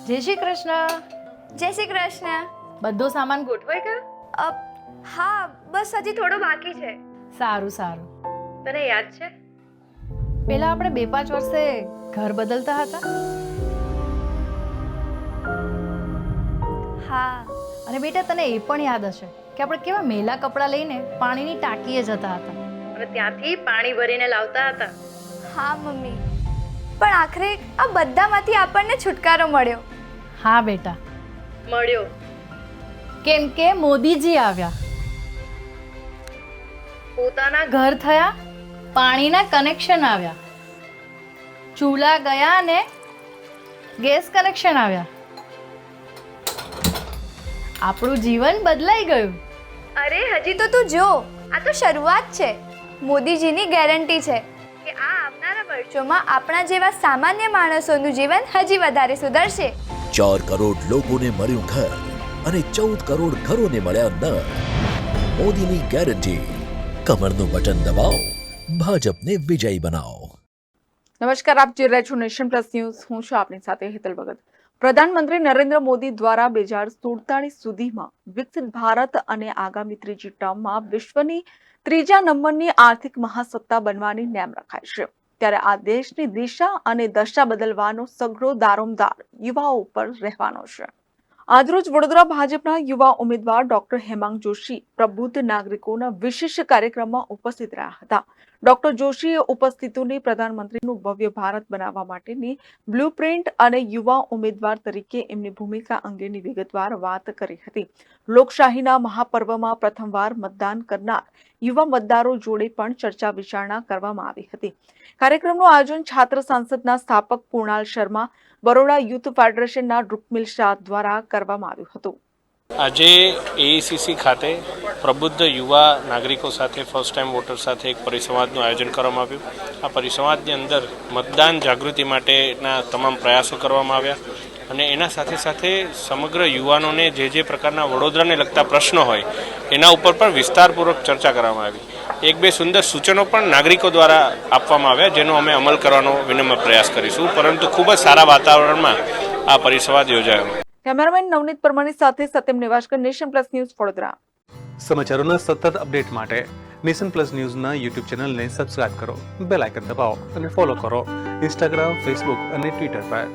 જય શ્રી કૃષ્ણ. જય શ્રી કૃષ્ણ. બધો સામાન ગોઠવાઈ ગયો? હા, બસ હજી થોડો બાકી છે. સારું સારું. તને યાદ છે પેલા આપણે 2-5 વર્ષે ઘર બદલતા હતા? હા. અને બેટા તને એ પણ યાદ હશે કે આપણે કેવા મેલા કપડાં લઈને પાણીની ટાંકીએ જતા હતા અને ત્યાંથી પાણી ભરીને લાવતા હતા. હા મમ્મી, પણ આખરે આ બધામાંથી આપણને છુટકારો મળ્યો. હા બેટા, મળ્યો. કેમ કે મોદીજી આવ્યા, પોતાના ઘર થયા, પાણીના કનેક્શન આવ્યા, ચૂલા ગયા અને ગેસ કનેક્શન આવ્યા. આપણું જીવન બદલાઈ ગયું. અરે હજી તો તું જો, આ તો શરૂઆત છે. મોદીજીની ગેરંટી છે કે આ આવનારા વર્ષોમાં આપણા જેવા સામાન્ય માણસોનું જીવન હજી વધારે સુધરશે. 4 કરોડ લોકોને મળ્યું ઘર અને 14 કરોડ ઘરોને મળ્યા નળ. મોદીની ગેરંટી. કમરનું બટન દબાવો, ભાજપને વિજયી બનાવો. નમસ્કાર, આપ જોઈ રહ્યા છો નેશન પ્લસ ન્યૂઝ. હું છું આપની સાથે હેતલ ભગત. પ્રધાનમંત્રી નરેન્દ્ર મોદી દ્વારા 2047 સુધીમાં વિકસિત ભારત અને આગામી ત્રીજી ટર્મમાં વિશ્વની 3જા નંબરની આર્થિક મહાસત્તા બનવાની નેમ રખાઈ છે. ત્યારે આ દેશની દિશા અને દશા બદલવાનો સઘળો દારોમદાર યુવાઓ ઉપર રહેવાનો છે. આજરોજ વડોદરા ભાજપના યુવા ઉમેદવાર ડોક્ટર હેમાંગ જોશી પ્રબુદ્ધ નાગરિકોના વિશેષ કાર્યક્રમમાં ઉપસ્થિત રહ્યા હતા. ડોક્ટર જોશીએ ઉપસ્થિતોને પ્રધાનમંત્રીનું ભવ્ય ભારત બનાવવા માટેની બ્લુપ્રિન્ટ અને યુવા ઉમેદવાર તરીકે એમની ભૂમિકા અંગેની વિગતવાર વાત કરી હતી. લોકશાહીના મહાપર્વમાં પ્રથમવાર મતદાન કરનાર યુવા મતદારો જોડે પણ ચર્ચા વિચારણા કરવામાં આવી હતી. કાર્યક્રમનું આયોજન છાત્ર સાંસદના સ્થાપક કુણાલ શર્મા, બરોડા યુથ ફેડરેશનના રૂકમિલ શાહ દ્વારા કરવામાં આવ્યું હતું. આજે એઆઈસીસી ખાતે પ્રબુદ્ધ યુવા નાગરિકો સાથે ફર્સ્ટ ટાઈમ વોટર સાથે એક પરિસંવાદનું આયોજન કરવામાં આવ્યું. આ પરિસંવાદની અંદર મતદાન જાગૃતિ માટેના તમામ પ્રયાસો કરવામાં આવ્યા અને એના સાથે સાથે સમગ્ર યુવાનોને જે પ્રકારના વડોદરાને લગતા પ્રશ્નો હોય એના ઉપર પણ વિસ્તારપૂર્વક ચર્ચા કરવામાં આવી. 1-2 સુંદર સૂચનો પણ નાગરિકો દ્વારા આપવામાં આવ્યા, જેનો અમે અમલ કરવાનો વિનમ્ર પ્રયાસ કરીશું. પરંતુ ખૂબ જ સારા વાતાવરણમાં આ પરિસંવાદ યોજાયો. કેમેરામેન નવનીત પરમારની સાથે Satyam Nivaskar, Nation Plus News, Vadodara. સમાચારોના સતત અપડેટ માટે નેશન પ્લસ ન્યૂઝના યુટ્યુબ ચેનલને સબસ્ક્રાઇબ કરો, બેલ આઇકન દબાવો અને ફોલો કરો ઇન્સ્ટાગ્રામ, ફેસબુક અને ટ્વિટર પર.